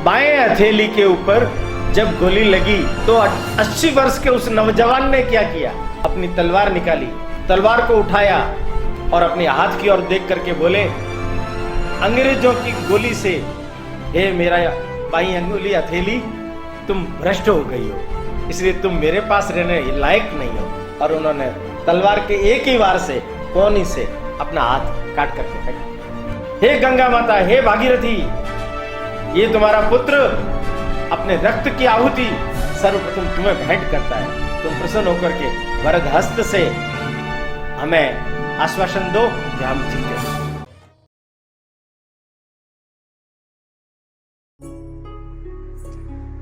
बाएं हथेली के ऊपर जब गोली लगी तो 80 वर्ष के उस नौजवान ने क्या किया, अपनी तलवार निकाली, तलवार को उठाया और अपने हाथ की ओर देख करके बोले, अंग्रेजों की गोली से हे मेरा बाई अंगुली हथेली, तुम भ्रष्ट हो गई हो, इसलिए तुम मेरे पास रहने लायक नहीं हो। और उन्होंने तलवार के एक ही वार से कोनी से अपना हाथ काट करके फेंका। हे गंगा माता, हे भागीरथी, ये तुम्हारा पुत्र अपने रक्त की आहुति सर्वप्रथम तुम्हें भेंट करता है, तुम प्रसन्न होकर के वरद हस्त से हमें आश्वासन दो कि हम जीते।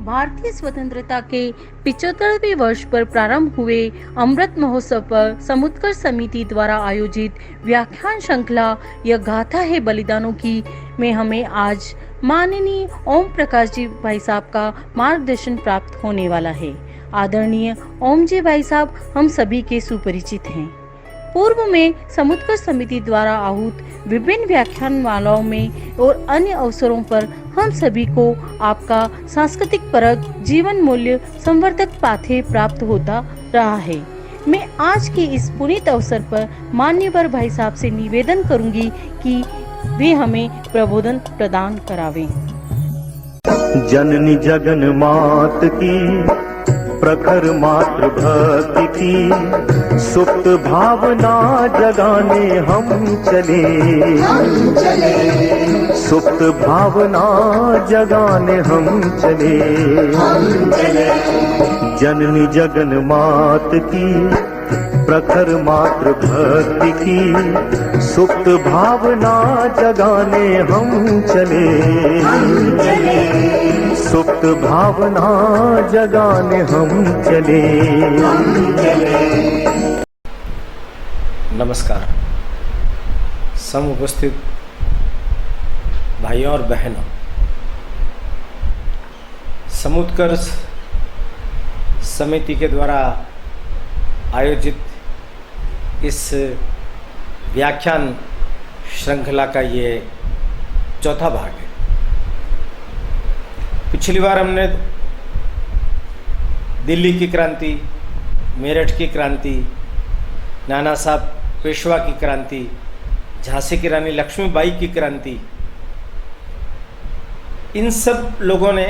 भारतीय स्वतंत्रता के 75वें वर्ष पर प्रारंभ हुए अमृत महोत्सव पर समुत्कर्ष समिति द्वारा आयोजित व्याख्यान श्रृंखला यह गाथा है बलिदानों की में हमें आज माननीय ओम प्रकाश जी भाई साहब का मार्गदर्शन प्राप्त होने वाला है। आदरणीय ओम जी भाई साहब हम सभी के सुपरिचित हैं। पूर्व में समुत्कर्ष समिति द्वारा आहूत विभिन्न व्याख्यानमालाओं में और अन्य अवसरों पर हम सभी को आपका सांस्कृतिक परक जीवन मूल्य संवर्धक पाठ्य प्राप्त होता रहा है। मैं आज के इस पुनीत अवसर पर मान्यवर भाई साहब से निवेदन करूंगी कि वे हमें प्रबोधन प्रदान करावें। जननी जगन मात की प्रखर मातृ भक्ति की सुप्त भावना जगाने हम चले, सुप्त भावना जगाने हम चले। जननी जगन मात की प्रखर मातृ भक्ति की सुप्त भावना जगाने हम चले, सुप्त भावना जगाने हम चले। नमस्कार समुपस्थित भाइयों और बहनों, समुत्कर्ष समिति के द्वारा आयोजित इस व्याख्यान श्रृंखला का ये चौथा भाग है। पिछली बार हमने दिल्ली की क्रांति, मेरठ की क्रांति, नाना साहब पेशवा की क्रांति, झांसी की रानी लक्ष्मीबाई की क्रांति, इन सब लोगों ने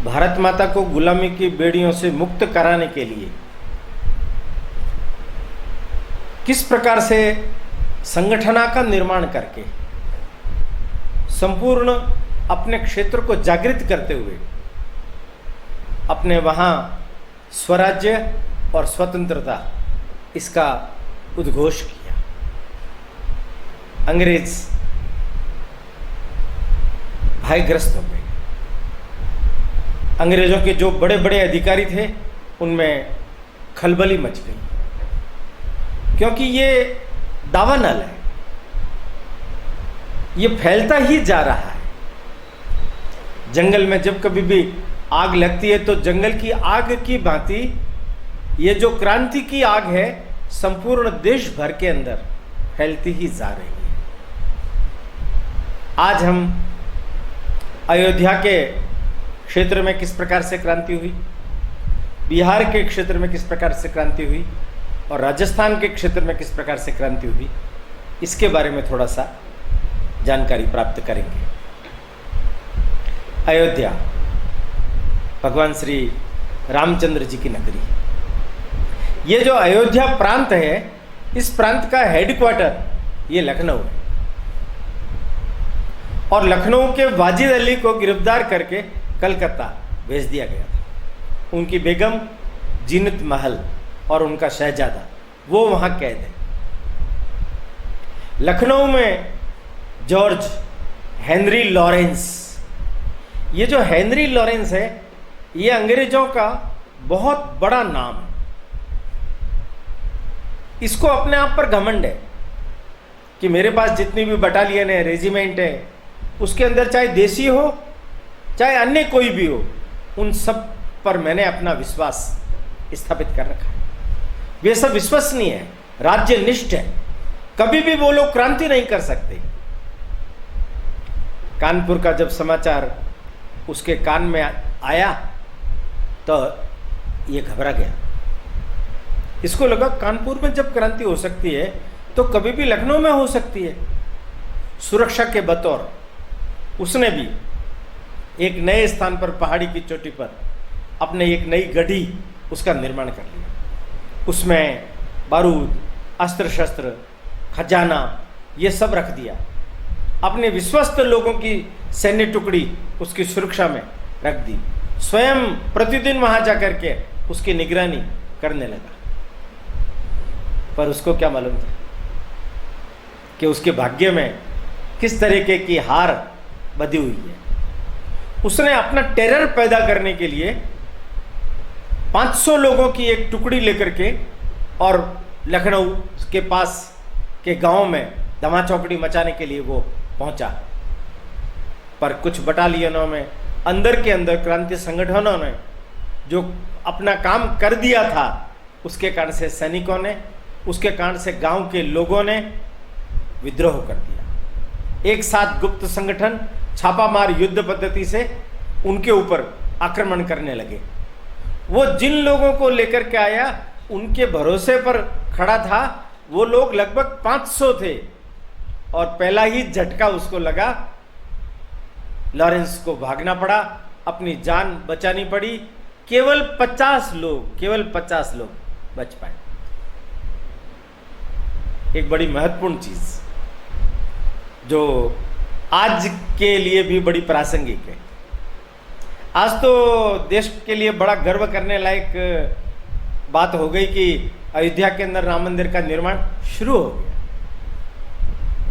भारत माता को गुलामी की बेड़ियों से मुक्त कराने के लिए किस प्रकार से संगठना का निर्माण करके संपूर्ण अपने क्षेत्र को जागृत करते हुए अपने वहाँ स्वराज्य और स्वतंत्रता इसका उद्घोष किया। अंग्रेज भयग्रस्त हो गए। अंग्रेजों के जो बड़े बड़े अधिकारी थे उनमें खलबली मच गई, क्योंकि ये दावानल है, ये फैलता ही जा रहा है। जंगल में जब कभी भी आग लगती है तो जंगल की आग की भांति ये जो क्रांति की आग है संपूर्ण देश भर के अंदर फैलती ही जा रही है। आज हम अयोध्या के क्षेत्र में किस प्रकार से क्रांति हुई, बिहार के क्षेत्र में किस प्रकार से क्रांति हुई और राजस्थान के क्षेत्र में किस प्रकार से क्रांति हुई, इसके बारे में थोड़ा सा जानकारी प्राप्त करेंगे। अयोध्या भगवान श्री रामचंद्र जी की नगरी। ये जो अयोध्या प्रांत है, इस प्रांत का हेडक्वार्टर ये लखनऊ है और लखनऊ के वाजिद अली को गिरफ्तार करके कलकत्ता भेज दिया गया था। उनकी बेगम जीनत महल और उनका शहजादा वो वहाँ कैद है। लखनऊ में जॉर्ज हेनरी लॉरेंस, ये जो हेनरी लॉरेंस है ये अंग्रेजों का बहुत बड़ा नाम है। इसको अपने आप पर घमंड है कि मेरे पास जितनी भी बटालियन है, रेजिमेंट है, उसके अंदर चाहे देसी हो चाहे अन्य कोई भी हो, उन सब पर मैंने अपना विश्वास स्थापित कर रखा है। वे सब विश्वसनीय है, राज्यनिष्ठ है, कभी भी वो लोग क्रांति नहीं कर सकते। कानपुर का जब समाचार उसके कान में आया तो ये घबरा गया। इसको लगा कानपुर में जब क्रांति हो सकती है तो कभी भी लखनऊ में हो सकती है। सुरक्षा के बतौर उसने भी एक नए स्थान पर, पहाड़ी की चोटी पर, अपने एक नई गढ़ी उसका निर्माण कर लिया। उसमें बारूद, अस्त्र शस्त्र, खजाना ये सब रख दिया। अपने विश्वस्त लोगों की सैन्य टुकड़ी उसकी सुरक्षा में रख दी। स्वयं प्रतिदिन वहां जाकर के उसकी निगरानी करने लगा। पर उसको क्या मालूम था कि उसके भाग्य में किस तरीके की हार बधी हुई है। उसने अपना टेरर पैदा करने के लिए 500 लोगों की एक टुकड़ी लेकर के और लखनऊ के पास के गांव में धमा चौकड़ी मचाने के लिए वो पहुंचा। पर कुछ बटालियनों में अंदर के अंदर क्रांति संगठनों ने जो अपना काम कर दिया था, उसके कारण से सैनिकों ने, उसके कारण से गांव के लोगों ने विद्रोह कर दिया। एक साथ गुप्त संगठन छापामार युद्ध पद्धति से उनके ऊपर आक्रमण करने लगे। वो जिन लोगों को लेकर के आया, उनके भरोसे पर खड़ा था, वो लोग लगभग 500 थे और पहला ही झटका उसको लगा। लॉरेंस को भागना पड़ा, अपनी जान बचानी पड़ी। केवल 50 लोग बच पाए। एक बड़ी महत्वपूर्ण चीज जो आज के लिए भी बड़ी प्रासंगिक है। आज तो देश के लिए बड़ा गर्व करने लायक बात हो गई कि अयोध्या के अंदर राम मंदिर का निर्माण शुरू हो गया।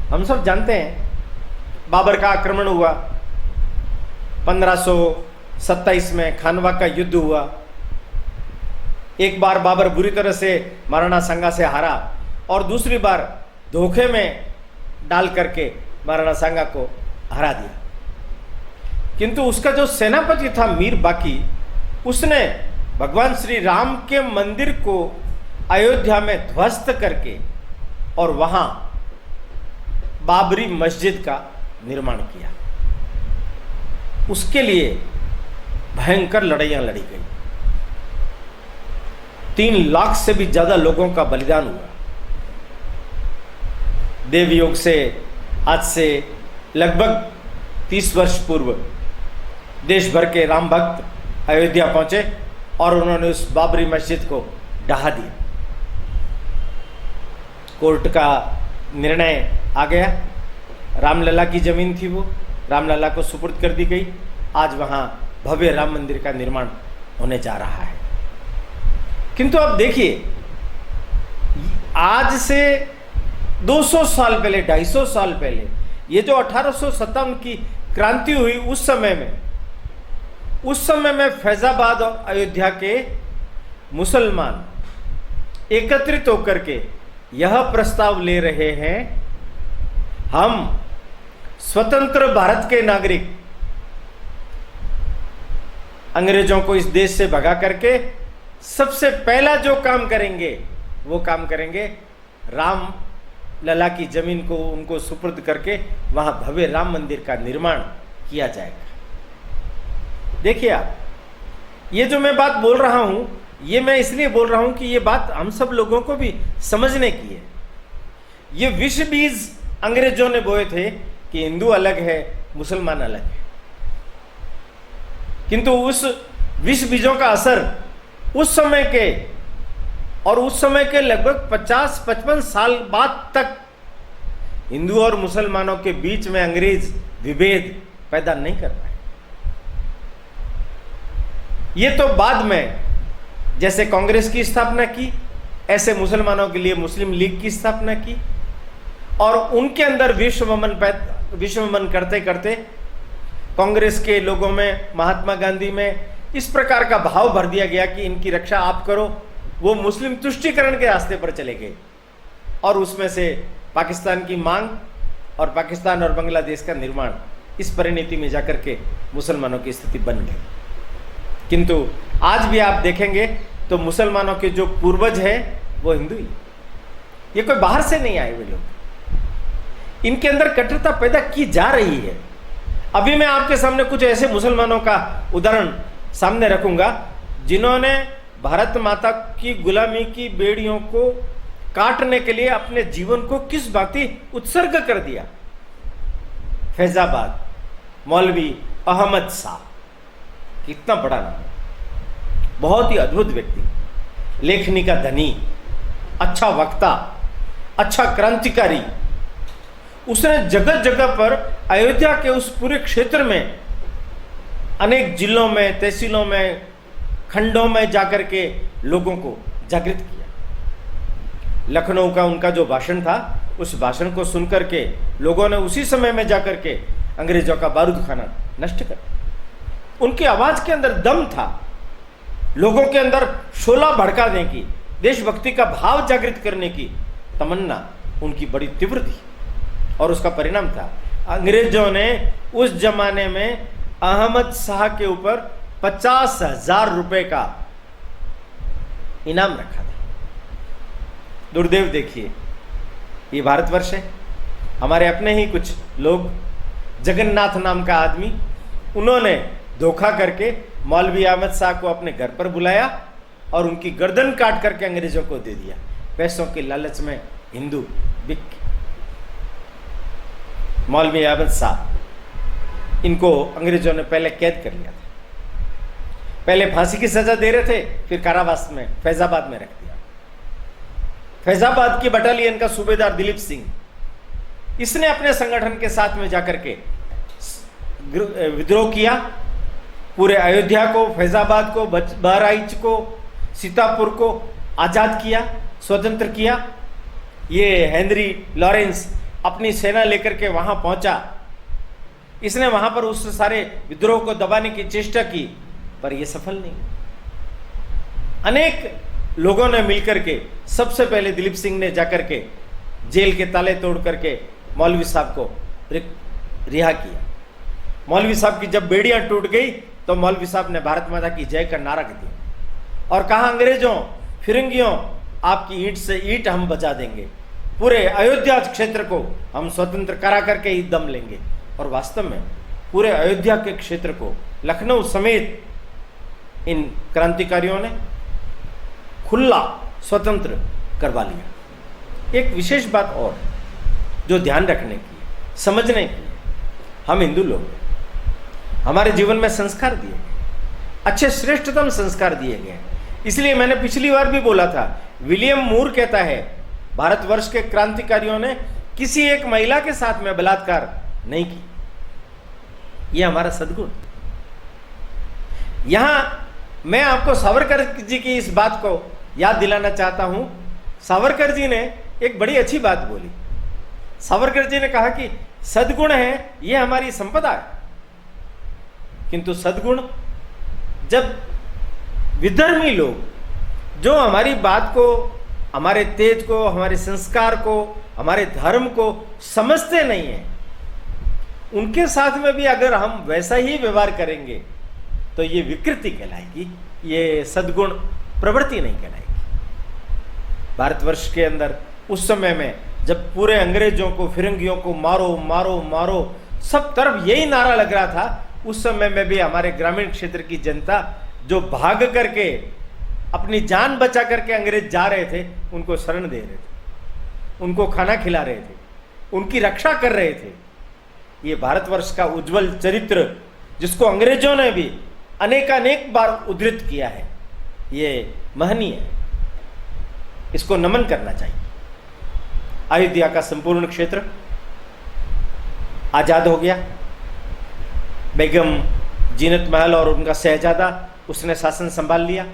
हम सब जानते हैं बाबर का आक्रमण हुआ, 1527 में खानवा का युद्ध हुआ। एक बार बाबर बुरी तरह से महाराणा सांगा से हारा और दूसरी बार धोखे में डाल करके महाराणा सांगा को हरा दिया। किंतु उसका जो सेनापति था मीर बाकी, उसने भगवान श्री राम के मंदिर को अयोध्या में ध्वस्त करके और वहां बाबरी मस्जिद का निर्माण किया। उसके लिए भयंकर लड़ाइयां लड़ी गई। 3 लाख से भी ज्यादा लोगों का बलिदान हुआ। देवयोग से आज से लगभग 30 वर्ष पूर्व देश भर के राम भक्त अयोध्या पहुंचे और उन्होंने उस बाबरी मस्जिद को ढहा दिया। कोर्ट का निर्णय आ गया। रामलला की जमीन थी, वो रामलला को सुपुर्द कर दी गई। आज वहां भव्य राम मंदिर का निर्माण होने जा रहा है। किंतु अब देखिए, आज से 200 साल पहले, 250 साल पहले, ये जो 1857 की क्रांति हुई, उस समय में फैजाबाद और अयोध्या के मुसलमान एकत्रित होकर के यह प्रस्ताव ले रहे हैं, हम स्वतंत्र भारत के नागरिक अंग्रेजों को इस देश से भगा करके सबसे पहला जो काम करेंगे, वो काम करेंगे राम लला की जमीन को उनको सुपुर्द करके वहां भव्य राम मंदिर का निर्माण किया जाएगा। देखिए आप, ये जो मैं बात बोल रहा हूं, ये मैं इसलिए बोल रहा हूं कि ये बात हम सब लोगों को भी समझने की है। ये विष बीज अंग्रेजों ने बोए थे कि हिंदू अलग है, मुसलमान अलग है। किंतु उस विष बीजों का असर उस समय के लगभग 50-55 साल बाद तक हिंदू और मुसलमानों के बीच में अंग्रेज विभेद पैदा नहीं कर पाए। ये तो बाद में जैसे कांग्रेस की स्थापना की, ऐसे मुसलमानों के लिए मुस्लिम लीग की स्थापना की और उनके अंदर विश्वमन करते करते कांग्रेस के लोगों में, महात्मा गांधी में इस प्रकार का भाव भर दिया गया कि इनकी रक्षा आप करो। वो मुस्लिम तुष्टीकरण के रास्ते पर चले गए और उसमें से पाकिस्तान की मांग और पाकिस्तान और बांग्लादेश का निर्माण, इस परिणति में जाकर के मुसलमानों की स्थिति बन गई। किंतु आज भी आप देखेंगे तो मुसलमानों के जो पूर्वज हैं वो हिंदू ही, ये कोई बाहर से नहीं आए हुए लोग। इनके अंदर कट्टरता पैदा की जा रही है। अभी मैं आपके सामने कुछ ऐसे मुसलमानों का उदाहरण सामने रखूंगा जिन्होंने भारत माता की गुलामी की बेड़ियों को काटने के लिए अपने जीवन को किस भांति उत्सर्ग कर दिया। फैजाबाद, मौलवी अहमद शाह, कितना बड़ा नाम, बहुत ही अद्भुत व्यक्ति, लेखनी का धनी, अच्छा वक्ता, अच्छा क्रांतिकारी। उसने जगह जगह पर अयोध्या के उस पूरे क्षेत्र में अनेक जिलों में, तहसीलों में, खंडों में जाकर के लोगों को जागृत किया। लखनऊ का उनका जो भाषण था, उस भाषण को सुनकर के लोगों ने उसी समय में जाकर के अंग्रेजों का बारूद खाना नष्ट कर दिया। उनकी आवाज के अंदर दम था, लोगों के अंदर शोला भड़का देने की, देशभक्ति का भाव जागृत करने की तमन्ना उनकी बड़ी तीव्र थी। और उसका परिणाम था, अंग्रेजों ने उस जमाने में अहमद शाह के ऊपर 50,000 रुपए का इनाम रखा था। दुर्दैव देखिए, ये भारतवर्ष है, हमारे अपने ही कुछ लोग, जगन्नाथ नाम का आदमी, उन्होंने धोखा करके मौलवी अहमद शाह को अपने घर पर बुलाया और उनकी गर्दन काट करके अंग्रेजों को दे दिया। पैसों के लालच में हिंदू बिक गए। मौलवी अहमद शाह, इनको अंग्रेजों ने पहले कैद कर लिया था, पहले फांसी की सजा दे रहे थे, फिर कारावास में फैजाबाद में रख दिया। फैजाबाद की बटालियन का सूबेदार दिलीप सिंह, इसने अपने संगठन के साथ में जाकर के विद्रोह किया, पूरे अयोध्या को, फैजाबाद को, बहराइच को, सीतापुर को आजाद किया, स्वतंत्र किया। ये हेनरी लॉरेंस अपनी सेना लेकर के वहां पहुंचा, इसने वहां पर उस सारे विद्रोह को दबाने की चेष्टा की, पर यह सफल नहीं। अनेक लोगों ने मिलकर के सबसे पहले दिलीप सिंह ने जाकर के जेल के ताले तोड़ करके मौलवी साहब को रिहा किया। मौलवी साहब की जब बेड़ियां टूट गई तो मौलवी साहब ने भारत माता की जय का नारा दिया और कहा, अंग्रेजों, फिरंगियों, आपकी ईंट से ईंट हम बचा देंगे, पूरे अयोध्या क्षेत्र को हम स्वतंत्र करा करके ही दम लेंगे। और वास्तव में पूरे अयोध्या के क्षेत्र को, लखनऊ समेत, इन क्रांतिकारियों ने खुला स्वतंत्र करवा लिया। एक विशेष बात और जो ध्यान रखने की, समझने की, हम हिंदू लोग हैं, हमारे जीवन में संस्कार दिए गए, अच्छे श्रेष्ठतम संस्कार दिए गए। इसलिए मैंने पिछली बार भी बोला था, विलियम मूर कहता है, भारतवर्ष के क्रांतिकारियों ने किसी एक महिला के साथ में बलात्कार नहीं की। यह हमारा सद्गुण। यहां मैं आपको सावरकर जी की इस बात को याद दिलाना चाहता हूं। सावरकर जी ने एक बड़ी अच्छी बात बोली। सावरकर जी ने कहा कि सद्गुण है, यह हमारी संपदा है, किंतु सद्गुण जब विधर्मी लोग जो हमारी बात को, हमारे तेज को, हमारे संस्कार को, हमारे धर्म को समझते नहीं है, उनके साथ में भी अगर हम वैसा ही व्यवहार करेंगे तो ये विकृति कहलाएगी, ये सद्गुण प्रवृत्ति नहीं कहलाएगी। भारतवर्ष के अंदर उस समय में जब पूरे अंग्रेजों को, फिरंगियों को मारो मारो मारो, सब तरफ यही नारा लग रहा था, उस समय में भी हमारे ग्रामीण क्षेत्र की जनता जो भाग करके अपनी जान बचा करके अंग्रेज जा रहे थे, उनको शरण दे रहे थे, उनको खाना खिला रहे थे, उनकी रक्षा कर रहे थे। ये भारतवर्ष का उज्जवल चरित्र, जिसको अंग्रेजों ने भी अनेकानेक बार उद्धृत किया है, ये महनीय है, इसको नमन करना चाहिए। अयोध्या का संपूर्ण क्षेत्र आजाद हो गया। बेगम जीनत महल और उनका शहजादा, उसने शासन संभाल लिया।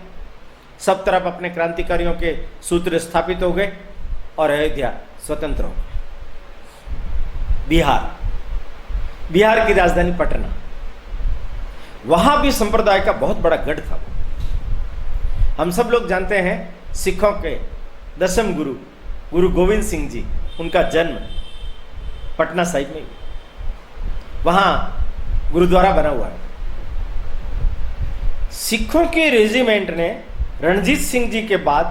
सब तरफ अपने क्रांतिकारियों के सूत्र स्थापित हो गए और अयोध्या स्वतंत्र हो गया। बिहार की राजधानी पटना, वहां भी संप्रदाय का बहुत बड़ा गढ़ था। हम सब लोग जानते हैं, सिखों के दशम गुरु गुरु गोविंद सिंह जी, उनका जन्म पटना साहिब में, वहां गुरुद्वारा बना हुआ है। सिखों के रेजिमेंट ने रणजीत सिंह जी के बाद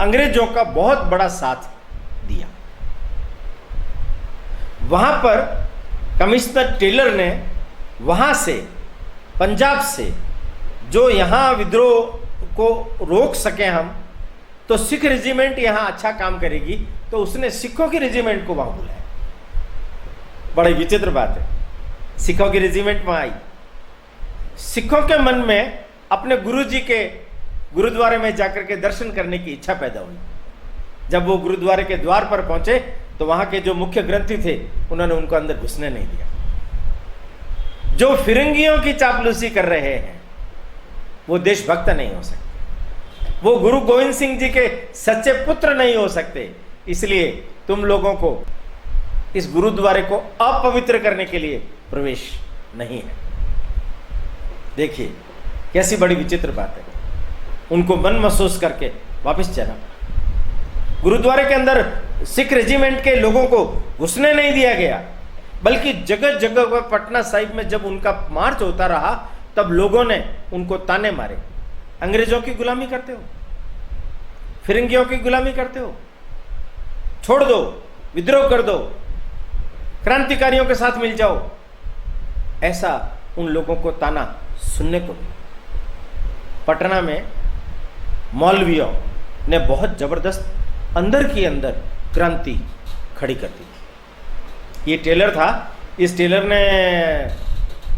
अंग्रेजों का बहुत बड़ा साथ दिया। वहां पर कमिश्नर टेलर ने वहाँ से, पंजाब से, जो यहाँ विद्रोह को रोक सके हम, तो सिख रेजिमेंट यहाँ अच्छा काम करेगी, तो उसने सिखों की रेजिमेंट को वहाँ बुलाया। बड़ी विचित्र बात है, सिखों की रेजिमेंट वहाँ आई। सिखों के मन में अपने गुरुजी के गुरुद्वारे में जाकर के दर्शन करने की इच्छा पैदा हुई। जब वो गुरुद्वारे के द्वार पर पहुंचे तो वहां के जो मुख्य ग्रंथी थे उन्होंने उनको अंदर घुसने नहीं दिया। जो फिरंगियों की चापलूसी कर रहे हैं वो देशभक्त नहीं हो सकते, वो गुरु गोविंद सिंह जी के सच्चे पुत्र नहीं हो सकते। इसलिए तुम लोगों को इस गुरुद्वारे को अपवित्र करने के लिए प्रवेश नहीं है। देखिए कैसी बड़ी विचित्र बात है। उनको मन महसूस करके वापस चला। गुरुद्वारे के अंदर सिख रेजिमेंट के लोगों को घुसने नहीं दिया गया, बल्कि जगह जगह पर पटना साहिब में जब उनका मार्च होता रहा तब लोगों ने उनको ताने मारे, अंग्रेजों की गुलामी करते हो, फिरंगियों की गुलामी करते हो, छोड़ दो, विद्रोह कर दो, क्रांतिकारियों के साथ मिल जाओ। ऐसा उन लोगों को ताना सुनने को मिला। पटना में मौलवियों ने बहुत जबरदस्त अंदर की अंदर क्रांति खड़ी कर दी। ये टेलर था, इस टेलर ने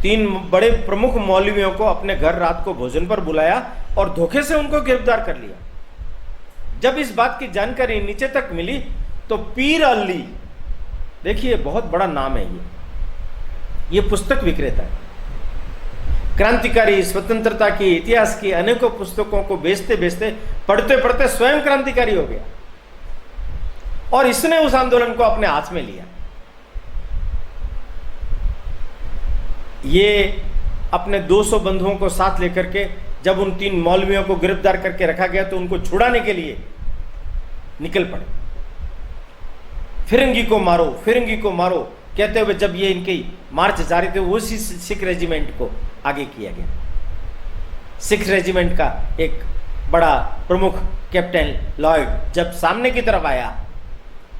3 बड़े प्रमुख मौलवियों को अपने घर रात को भोजन पर बुलाया और धोखे से उनको गिरफ्तार कर लिया। जब इस बात की जानकारी नीचे तक मिली तो पीर अली, देखिए बहुत बड़ा नाम है ये पुस्तक विक्रेता है, क्रांतिकारी, स्वतंत्रता की, इतिहास की अनेकों पुस्तकों को बेचते बेचते, पढ़ते पढ़ते स्वयं क्रांतिकारी हो गया और इसने उस आंदोलन को अपने हाथ में लिया। ये अपने 200 बंधुओं को साथ लेकर के जब उन 3 मौलवियों को गिरफ्तार करके रखा गया तो उनको छुड़ाने के लिए निकल पड़े। फिरंगी को मारो, फिरंगी को मारो कहते हुए जब ये इनकी मार्च जारी थे, उसी सिख रेजिमेंट को आगे किया गया। सिख रेजिमेंट का एक बड़ा प्रमुख कैप्टन लॉयड जब सामने की तरफ आया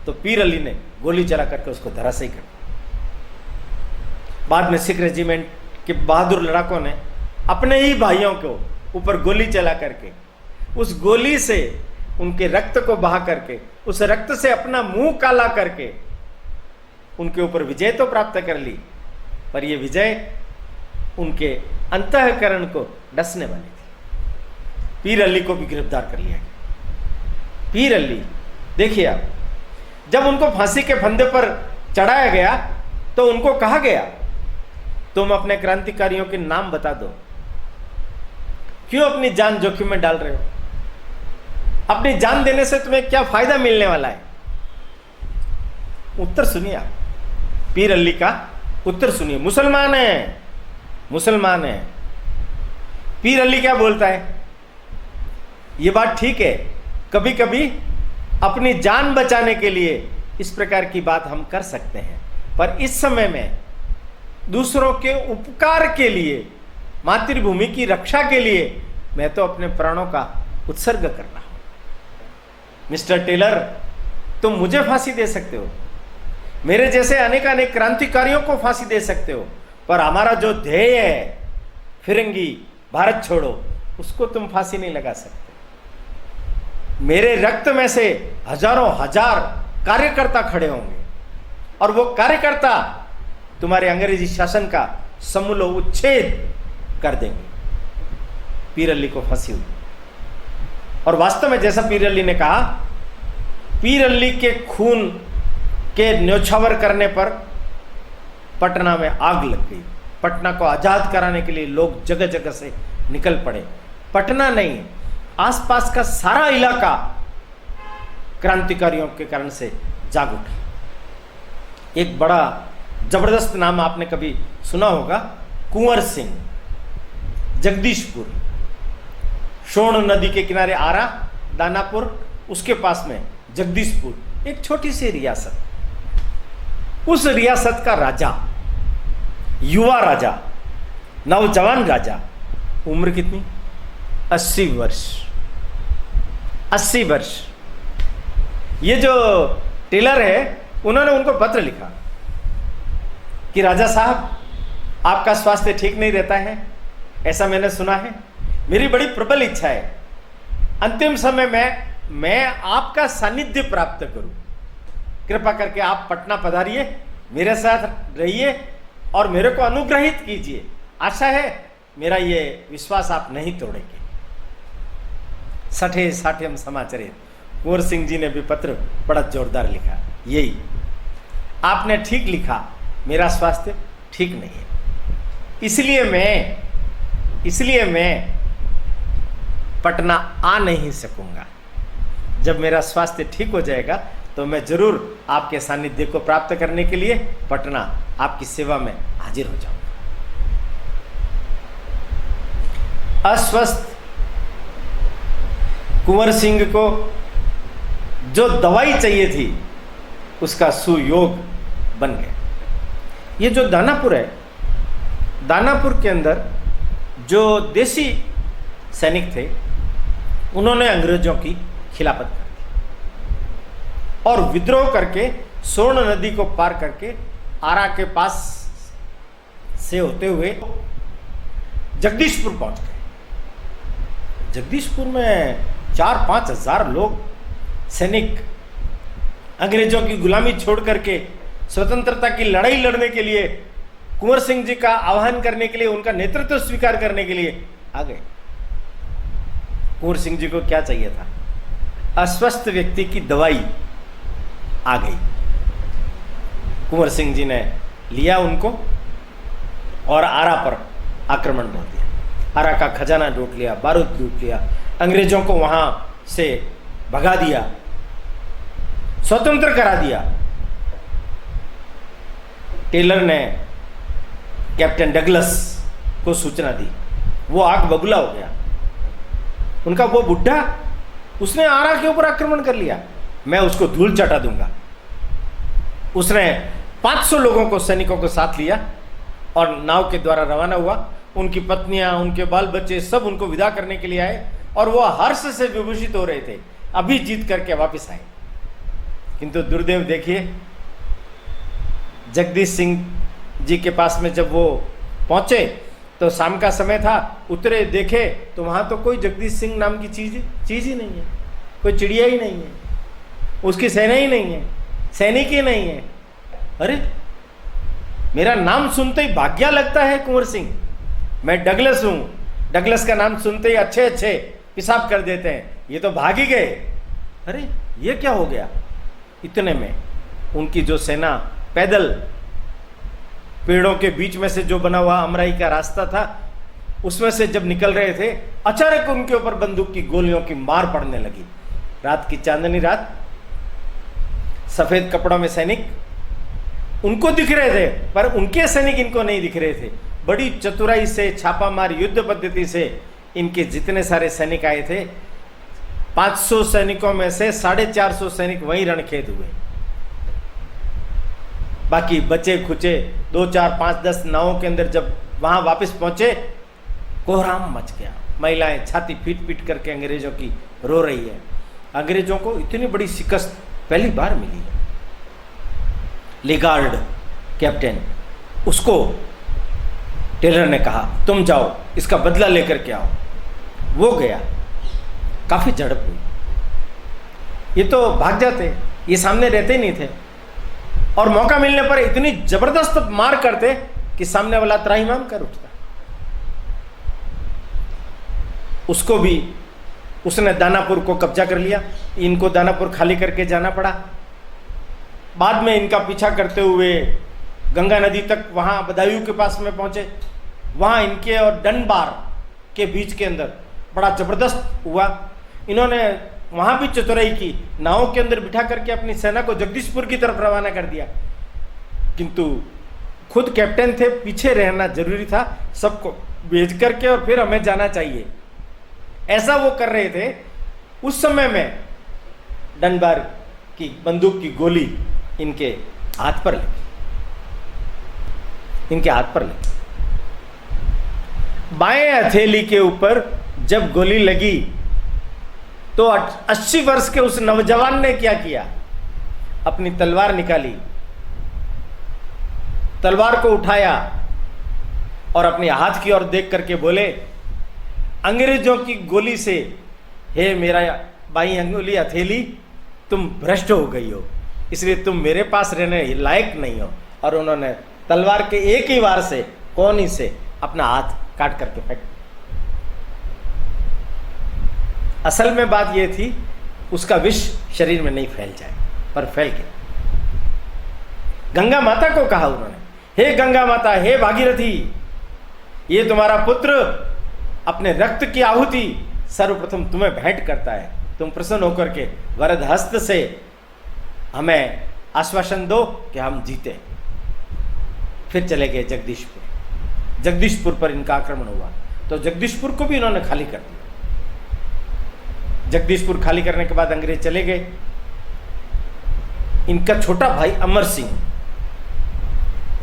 तो पीर अली ने गोली चला करके उसको धराशायी कर दिया। बाद में सिख रेजिमेंट के बहादुर लड़ाकों ने अपने ही भाइयों को ऊपर गोली चला करके, उस गोली से उनके रक्त को बहा करके, उस रक्त से अपना मुंह काला करके उनके ऊपर विजय तो प्राप्त कर ली, पर यह विजय उनके अंतःकरण को डसने वाली थी। पीर अली को भी गिरफ्तार कर लिया गया। पीर अली, देखिए आप, जब उनको फांसी के फंदे पर चढ़ाया गया तो उनको कहा गया तुम अपने क्रांतिकारियों के नाम बता दो, क्यों अपनी जान जोखिम में डाल रहे हो, अपनी जान देने से तुम्हें क्या फायदा मिलने वाला है। उत्तर सुनिए आप, पीर अली का उत्तर सुनिए। मुसलमान है, मुसलमान है। पीर अली क्या बोलता है, ये बात ठीक है, कभी कभी अपनी जान बचाने के लिए इस प्रकार की बात हम कर सकते हैं, पर इस समय में दूसरों के उपकार के लिए, मातृभूमि की रक्षा के लिए मैं तो अपने प्राणों का उत्सर्ग कर रहा हूं। मिस्टर टेलर, तुम मुझे फांसी दे सकते हो, मेरे जैसे अनेक अनेक क्रांतिकारियों को फांसी दे सकते हो, पर हमारा जो ध्येय है फिरंगी भारत छोड़ो, उसको तुम फांसी नहीं लगा सकते। मेरे रक्त में से हजारों हजार कार्यकर्ता खड़े होंगे और वो कार्यकर्ता तुम्हारे अंग्रेजी शासन का समूल उच्छेद कर देंगे। पीर अली को फांसी हुई और वास्तव में जैसा पीर अली ने कहा, पीर अली के खून के न्योछावर करने पर पटना में आग लग गई। पटना को आजाद कराने के लिए लोग जगह जगह से निकल पड़े। पटना नहीं, आसपास का सारा इलाका क्रांतिकारियों के कारण से जाग उठा। एक बड़ा जबरदस्त नाम आपने कभी सुना होगा, कुंवर सिंह, जगदीशपुर, सोन नदी के किनारे आरा, दानापुर, उसके पास में जगदीशपुर, एक छोटी सी रियासत। उस रियासत का राजा, युवा राजा, नौजवान राजा, उम्र कितनी? 80 वर्ष। 80 वर्ष। ये जो टेलर है, उन्होंने उनको पत्र लिखा कि राजा साहब आपका स्वास्थ्य ठीक नहीं रहता है, ऐसा मैंने सुना है। मेरी बड़ी प्रबल इच्छा है अंतिम समय में मैं आपका सानिध्य प्राप्त करूं। कृपा करके आप पटना पधारिए, मेरे साथ रहिए और मेरे को अनुग्रहित कीजिए। आशा है मेरा ये विश्वास आप नहीं तोड़ेंगे। सठे साठ्यम समाचरित कुंवर सिंह जी ने भी पत्र बड़ा जोरदार लिखा। यही आपने ठीक लिखा, मेरा स्वास्थ्य ठीक नहीं है, इसलिए मैं पटना आ नहीं सकूंगा। जब मेरा स्वास्थ्य ठीक हो जाएगा तो मैं जरूर आपके सानिध्य को प्राप्त करने के लिए पटना आपकी सेवा में हाजिर हो जाऊंगा। अस्वस्थ कुंवर सिंह को जो दवाई चाहिए थी उसका सुयोग बन गया। ये जो दानापुर है, दानापुर के अंदर जो देसी सैनिक थे उन्होंने अंग्रेजों की खिलाफत कर दी और विद्रोह करके स्वर्ण नदी को पार करके आरा के पास से होते हुए जगदीशपुर पहुंच गए। जगदीशपुर में 4-5 हजार लोग सैनिक अंग्रेजों की गुलामी छोड़ करके स्वतंत्रता की लड़ाई लड़ने के लिए, कुंवर सिंह जी का आह्वान करने के लिए, उनका नेतृत्व स्वीकार करने के लिए आ गए। कुंवर सिंह जी को क्या चाहिए था? अस्वस्थ व्यक्ति की दवाई आ गई। कुंवर सिंह जी ने लिया उनको और आरा पर आक्रमण बोल दिया। आरा का खजाना लूट लिया, बारूद लूट लिया, अंग्रेजों को वहां से भगा दिया, स्वतंत्र करा दिया। टेलर ने कैप्टन डगलस को सूचना दी, वो आग बबूला हो गया। उनका वो बुढ़ा, उसने आरा के ऊपर आक्रमण कर लिया, मैं उसको धूल चटा दूंगा। उसने 500 लोगों को, सैनिकों को साथ लिया और नाव के द्वारा रवाना हुआ। उनकी पत्नियां, उनके बाल बच्चे सब उनको विदा करने के लिए आए और वो हर्ष से विभूषित हो रहे थे, अभी जीत करके वापस आए। किंतु दुर्दैव देखिए, जगदीश सिंह जी के पास में जब वो पहुंचे तो शाम का समय था, उतरे देखे तो वहां तो कोई जगदीश सिंह नाम की चीज ही नहीं है, कोई चिड़िया ही नहीं है, उसकी सेना ही नहीं है, सैनिक ही नहीं है। अरे मेरा नाम सुनते ही भाग्या लगता है कुंवर सिंह, मैं डगलस हूं, डगलस का नाम सुनते ही अच्छे अच्छे पेशाब कर देते हैं, ये तो भाग ही गए। अरे ये क्या हो गया? इतने में उनकी जो सेना पैदल पेड़ों के बीच में से जो बना हुआ अमराई का रास्ता था उसमें से जब निकल रहे थे, अचानक उनके ऊपर बंदूक की गोलियों की मार पड़ने लगी। रात की चांदनी रात, सफेद कपड़ों में सैनिक उनको दिख रहे थे पर उनके सैनिक इनको नहीं दिख रहे थे। बड़ी चतुराई से, छापामार युद्ध पद्धति से इनके जितने सारे सैनिक आए थे, 500 सैनिकों में से 450 सैनिक वहीं रणखेत हुए। बाकी बचे खुचे 2, 4, 5, 10 नावों के अंदर जब वहां वापस पहुंचे, कोहराम मच गया। महिलाएं छाती पीट पीट करके अंग्रेजों की रो रही है। अंग्रेजों को इतनी बड़ी शिकस्त पहली बार मिली है। लेगार्ड कैप्टन, उसको टेलर ने कहा तुम जाओ इसका बदला लेकर के आओ। वो गया, काफी झड़प हुई। ये तो भाग जाते, ये सामने रहते ही नहीं थे और मौका मिलने पर इतनी जबरदस्त मार करते कि सामने वाला त्राहिमाम कर उठता। उसको भी उसने दानापुर को कब्जा कर लिया। इनको दानापुर खाली करके जाना पड़ा। बाद में इनका पीछा करते हुए गंगा नदी तक वहां बदायूं के पास में पहुंचे। वहां इनके और डनबार के बीच के अंदर बड़ा जबरदस्त हुआ। इन्होंने वहां भी चतुराई की, नावों के अंदर बिठा करके अपनी सेना को जगदीशपुर की तरफ रवाना कर दिया। किंतु खुद कैप्टन थे, पीछे रहना जरूरी था, सबको भेज करके और फिर हमें जाना चाहिए, ऐसा वो कर रहे थे। उस समय में डनबार की बंदूक की गोली इनके हाथ पर लगी, इनके हाथ पर लगी। बाएं हथेली के ऊपर जब गोली लगी तो 80 वर्ष के उस नौजवान ने क्या किया? अपनी तलवार निकाली तलवार को उठाया और अपने हाथ की ओर देख करके बोले, अंग्रेजों की गोली से हे मेरा बाई अंगुली हथेली, तुम भ्रष्ट हो गई हो, इसलिए तुम मेरे पास रहने लायक नहीं हो। और उन्होंने तलवार के एक ही वार से कोहनी से अपना हाथ काट करके फेंक दिया। असल में बात यह थी, उसका विष शरीर में नहीं फैल जाए, पर फैल गया। गंगा माता को कहा उन्होंने, हे गंगा माता, हे भागीरथी, ये तुम्हारा पुत्र अपने रक्त की आहुति सर्वप्रथम तुम्हें भेंट करता है, तुम प्रसन्न होकर के वरद हस्त से हमें आश्वासन दो कि हम जीते। फिर चले गए जगदीशपुर। जगदीशपुर पर इनका आक्रमण हुआ तो जगदीशपुर को भी इन्होंने खाली कर दिया। जगदीशपुर खाली करने के बाद अंग्रेज चले गए। इनका छोटा भाई अमर सिंह,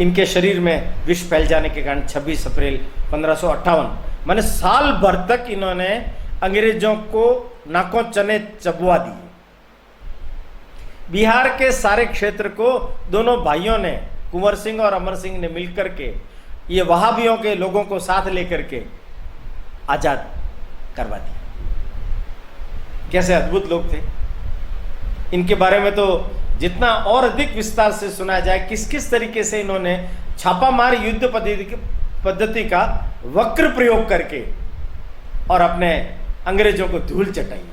इनके शरीर में विष फैल जाने के कारण 26 अप्रैल 1558 माने साल भर तक इन्होंने अंग्रेजों को नाकों चने चबवा दिए। बिहार के सारे क्षेत्र को दोनों भाइयों ने, कुंवर सिंह और अमर सिंह ने मिलकर के ये वहाबियों के लोगों को साथ लेकर के आजाद करवा दिया। कैसे अद्भुत लोग थे। इनके बारे में तो जितना और अधिक विस्तार से सुना जाए, किस किस तरीके से इन्होंने छापामार युद्ध पद्धति का वक्र प्रयोग करके और अपने अंग्रेजों को धूल चटाई।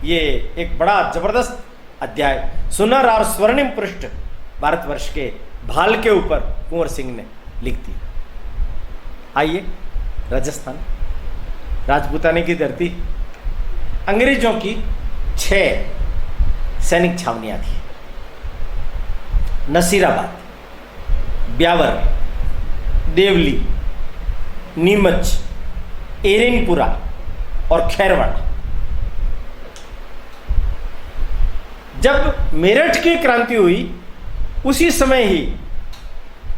ये एक बड़ा जबरदस्त अध्याय, सुनहर और स्वर्णिम पृष्ठ भारतवर्ष के भाल के ऊपर कुंवर सिंह ने लिख दी। आइए, राजस्थान, राजपूताने की धरती। अंग्रेजों की 6 सैनिक छावनियां थी। नसीराबाद, ब्यावर, देवली, नीमच, एरिनपुरा और खैरवाड़ा। जब मेरठ की क्रांति हुई उसी समय ही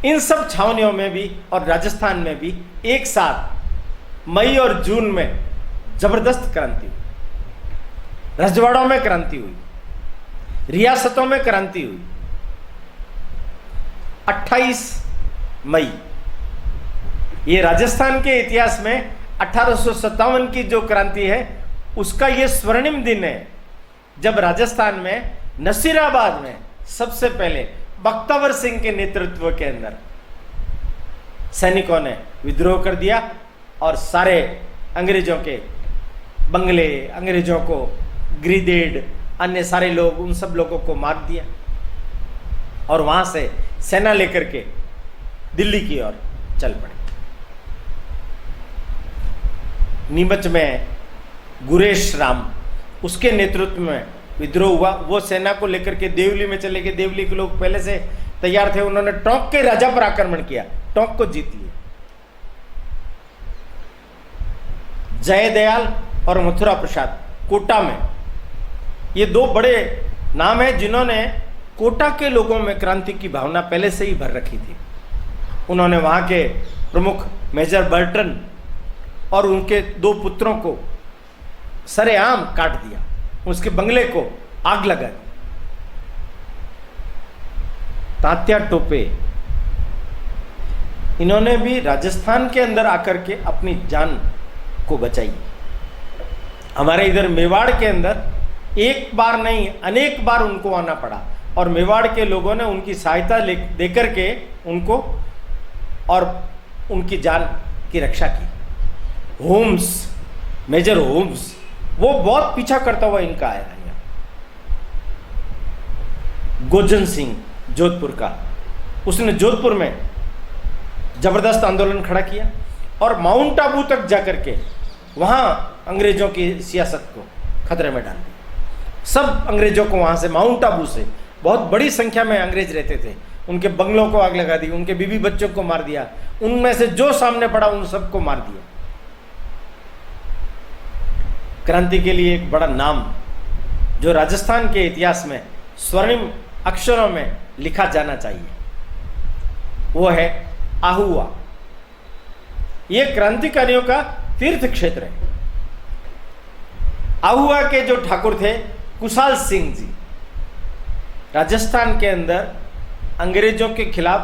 इन सब छावनियों में भी और राजस्थान में भी एक साथ मई और जून में जबरदस्त क्रांति हुई। रजवाड़ों में क्रांति हुई, रियासतों में क्रांति हुई। 28 मई, ये राजस्थान के इतिहास में 1857 की जो क्रांति है उसका ये स्वर्णिम दिन है, जब राजस्थान में नसीराबाद में सबसे पहले बख्तावर सिंह के नेतृत्व के अंदर सैनिकों ने विद्रोह कर दिया और सारे अंग्रेजों के बंगले, अंग्रेजों को ग्रीदेड, अन्य सारे लोग, उन सब लोगों को मार दिया और वहां से सेना लेकर के दिल्ली की ओर चल पड़े। नीमच में गुरेश राम, उसके नेतृत्व में विद्रोह हुआ। वो सेना को लेकर के देवली में चले गए। देवली के लोग पहले से तैयार थे। उन्होंने टोंक के राजा पर आक्रमण किया, टोंक को जीत लिया। जयदयाल और मथुरा प्रसाद कोटा में, ये 2 बड़े नाम हैं जिन्होंने कोटा के लोगों में क्रांति की भावना पहले से ही भर रखी थी। उन्होंने वहां के प्रमुख मेजर बर्टन और उनके 2 पुत्रों को सरेआम काट दिया, उसके बंगले को आग लगा दी। तात्या टोपे, इन्होंने भी राजस्थान के अंदर आकर के अपनी जान को बचाई। हमारे इधर मेवाड़ के अंदर एक बार नहीं अनेक बार उनको आना पड़ा और मेवाड़ के लोगों ने उनकी सहायता देकर के उनको और उनकी जान की रक्षा की। होम्स, मेजर होम्स, वो बहुत पीछा करता हुआ इनका आया। गोजन सिंह जोधपुर का, उसने जोधपुर में जबरदस्त आंदोलन खड़ा किया और माउंट आबू तक जाकर के वहां अंग्रेजों की सियासत को खतरे में डाल दिया। सब अंग्रेजों को वहां से, माउंट आबू से बहुत बड़ी संख्या में अंग्रेज रहते थे, उनके बंगलों को आग लगा दी, उनके बीवी बच्चों को मार दिया, उनमें से जो सामने पड़ा उन सबको मार दिया। क्रांति के लिए एक बड़ा नाम जो राजस्थान के इतिहास में स्वर्णिम अक्षरों में लिखा जाना चाहिए वो है आहुआ। यह क्रांतिकारियों का तीर्थ क्षेत्र है। आहुआ के जो ठाकुर थे कुशाल सिंह जी, राजस्थान के अंदर अंग्रेजों के खिलाफ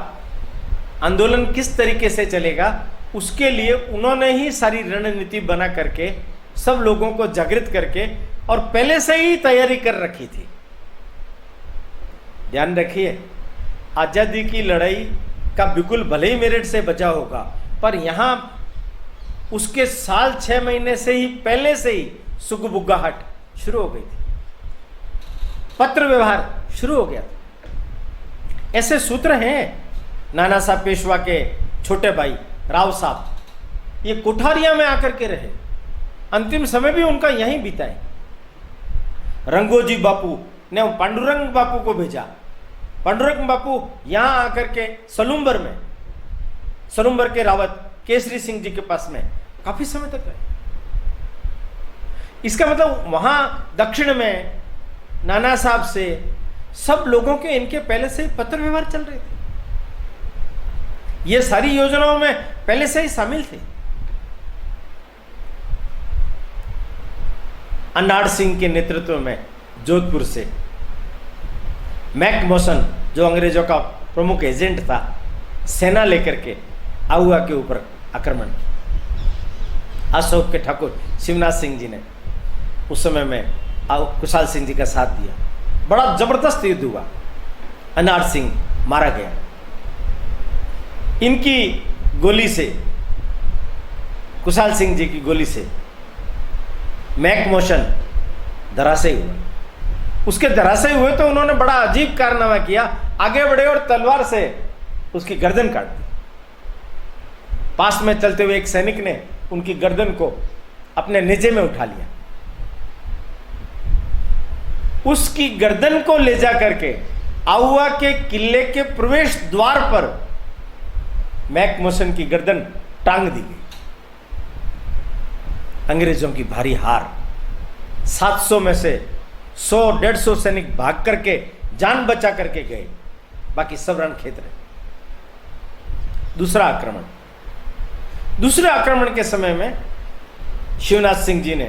आंदोलन किस तरीके से चलेगा, उसके लिए उन्होंने ही सारी रणनीति बना करके सब लोगों को जागृत करके और पहले से ही तैयारी कर रखी थी। ध्यान रखिए, आजादी की लड़ाई का बिल्कुल भले ही मेरिट से बचा होगा, पर यहां उसके साल 6 महीने से ही पहले से ही सुगबुगाहट शुरू हो गई थी, पत्र व्यवहार शुरू हो गया था। ऐसे सूत्र हैं नाना साहब पेशवा के छोटे भाई राव साहब, ये कोठारिया में आकर के रहे, अंतिम समय भी उनका यहीं बीता है। रंगोजी बापू ने पांडुरंग बापू को भेजा, पांडुरंग बापू यहां आकर के सलूम्बर के रावत केसरी सिंह जी के पास में काफी समय तक रहे। इसका मतलब वहां दक्षिण में नाना साहब से सब लोगों के इनके पहले से पत्र व्यवहार चल रहे थे, ये सारी योजनाओं में पहले से ही शामिल थे। अन्नाड सिंह के नेतृत्व में जोधपुर से मैकमोसन, जो अंग्रेजों का प्रमुख एजेंट था, सेना लेकर के आहुआ के ऊपर आक्रमण किया। अशोक के ठाकुर शिवनाथ सिंह जी ने उस समय में कुशाल सिंह जी का साथ दिया, बड़ा जबरदस्त युद्ध हुआ, अन्नाड सिंह मारा गया। इनकी गोली से, कुशाल सिंह जी की गोली से मैकमोशन धराशायी हुआ। उसके धराशायी हुए तो उन्होंने बड़ा अजीब कारनामा किया, आगे बढ़े और तलवार से उसकी गर्दन काट दी। पास में चलते हुए एक सैनिक ने उनकी गर्दन को अपने नेजे में उठा लिया, उसकी गर्दन को ले जा करके आहुआ के किले के प्रवेश द्वार पर मैकमोसन की गर्दन टांग दी गई। अंग्रेजों की भारी हार, 700 में से 100-150 सैनिक भाग करके जान बचा करके गए, बाकी सब रण क्षेत्र। दूसरे आक्रमण के समय में शिवनाथ सिंह जी ने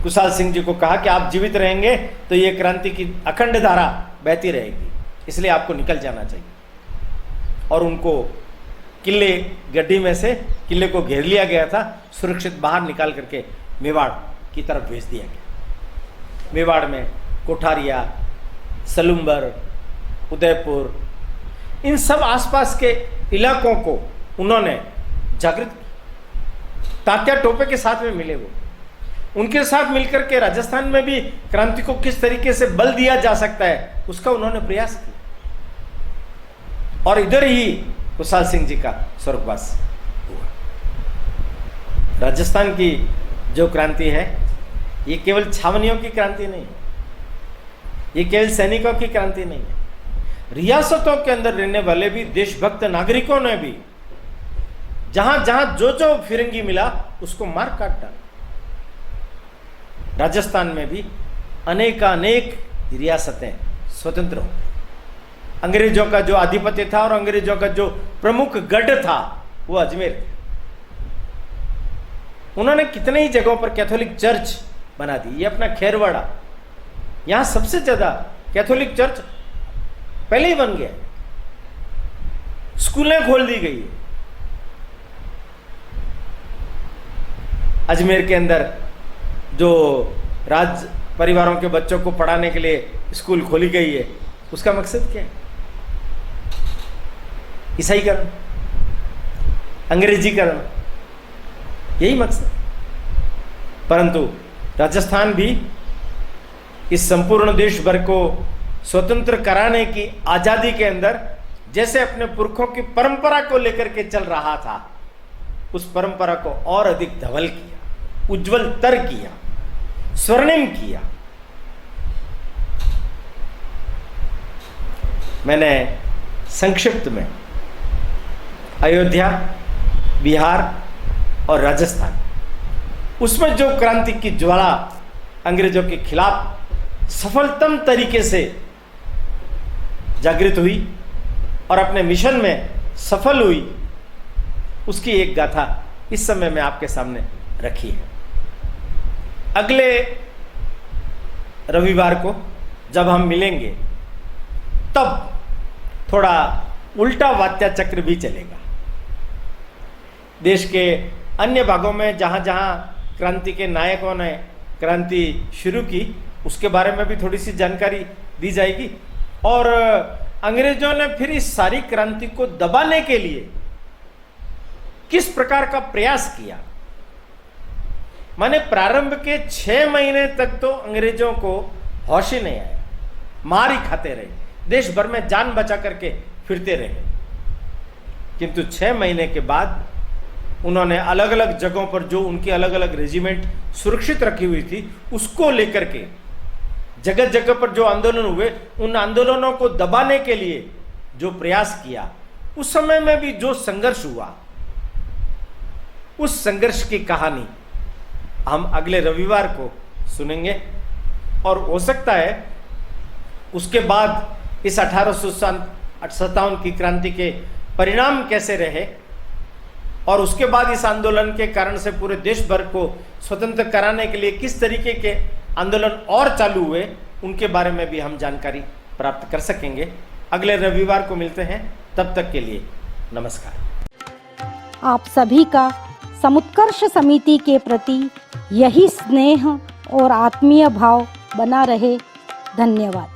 कुशाल सिंह जी को कहा कि आप जीवित रहेंगे तो ये क्रांति की अखंड धारा बहती रहेगी, इसलिए आपको निकल जाना चाहिए। और उनको किले गड्डी में से किले को घेर लिया गया था, सुरक्षित बाहर निकाल करके मेवाड़ की तरफ भेज दिया गया। मेवाड़ में कोठारिया, सलूम्बर, उदयपुर, इन सब आसपास के इलाकों को उन्होंने जागृत किया। तात्या टोपे के साथ में मिले, वो उनके साथ मिलकर के राजस्थान में भी क्रांति को किस तरीके से बल दिया जा सकता है उसका उन्होंने प्रयास किया। और इधर ही कुशाल सिंह जी का स्वर्गवास हुआ। राजस्थान की जो क्रांति है, ये केवल छावनियों की क्रांति नहीं है, ये केवल सैनिकों की क्रांति नहीं है। रियासतों के अंदर रहने वाले भी देशभक्त नागरिकों ने भी जहां जहां जो जो फिरंगी मिला उसको मार काट डाला। राजस्थान में भी अनेकानेक रियासतें स्वतंत्र हो। अंग्रेजों का जो आधिपत्य था और अंग्रेजों का जो प्रमुख गढ़ था वो अजमेर था। उन्होंने कितने ही जगहों पर कैथोलिक चर्च बना दी। ये अपना खेरवाड़ा, यहां सबसे ज्यादा कैथोलिक चर्च पहले ही बन गया, स्कूलें खोल दी गई है। अजमेर के अंदर जो राज परिवारों के बच्चों को पढ़ाने के लिए स्कूल खोली गई है, उसका मकसद क्या है? ईसाईकरण, अंग्रेजीकरण, यही मकसद। परंतु राजस्थान भी इस संपूर्ण देश भर को स्वतंत्र कराने की आजादी के अंदर जैसे अपने पुरखों की परंपरा को लेकर के चल रहा था, उस परंपरा को और अधिक धवल किया, उज्जवल तर किया, स्वर्णिम किया। मैंने संक्षिप्त में अयोध्या, बिहार और राजस्थान, उसमें जो क्रांति की ज्वाला अंग्रेजों के खिलाफ सफलतम तरीके से जागृत हुई और अपने मिशन में सफल हुई, उसकी एक गाथा इस समय मैं आपके सामने रखी है। अगले रविवार को जब हम मिलेंगे तब थोड़ा उल्टा वात्या चक्र भी चलेगा। देश के अन्य भागों में जहाँ जहाँ क्रांति के नायकों ने क्रांति शुरू की उसके बारे में भी थोड़ी सी जानकारी दी जाएगी। और अंग्रेजों ने फिर इस सारी क्रांति को दबाने के लिए किस प्रकार का प्रयास किया। माने प्रारंभ के 6 महीने तक तो अंग्रेजों को होश ही नहीं आया, मार ही खाते रहे, देश भर में जान बचा करके फिरते रहे। किंतु 6 महीने के बाद उन्होंने अलग अलग जगहों पर जो उनकी अलग अलग रेजिमेंट सुरक्षित रखी हुई थी उसको लेकर के जगह जगह पर जो आंदोलन हुए उन आंदोलनों को दबाने के लिए जो प्रयास किया, उस समय में भी जो संघर्ष हुआ, उस संघर्ष की कहानी हम अगले रविवार को सुनेंगे। और हो सकता है उसके बाद इस 1857 की क्रांति के परिणाम कैसे रहे और उसके बाद इस आंदोलन के कारण से पूरे देश भर को स्वतंत्र कराने के लिए किस तरीके के आंदोलन और चालू हुए, उनके बारे में भी हम जानकारी प्राप्त कर सकेंगे। अगले रविवार को मिलते हैं, तब तक के लिए नमस्कार। आप सभी का समुत्कर्ष समिति के प्रति यही स्नेह और आत्मीय भाव बना रहे। धन्यवाद।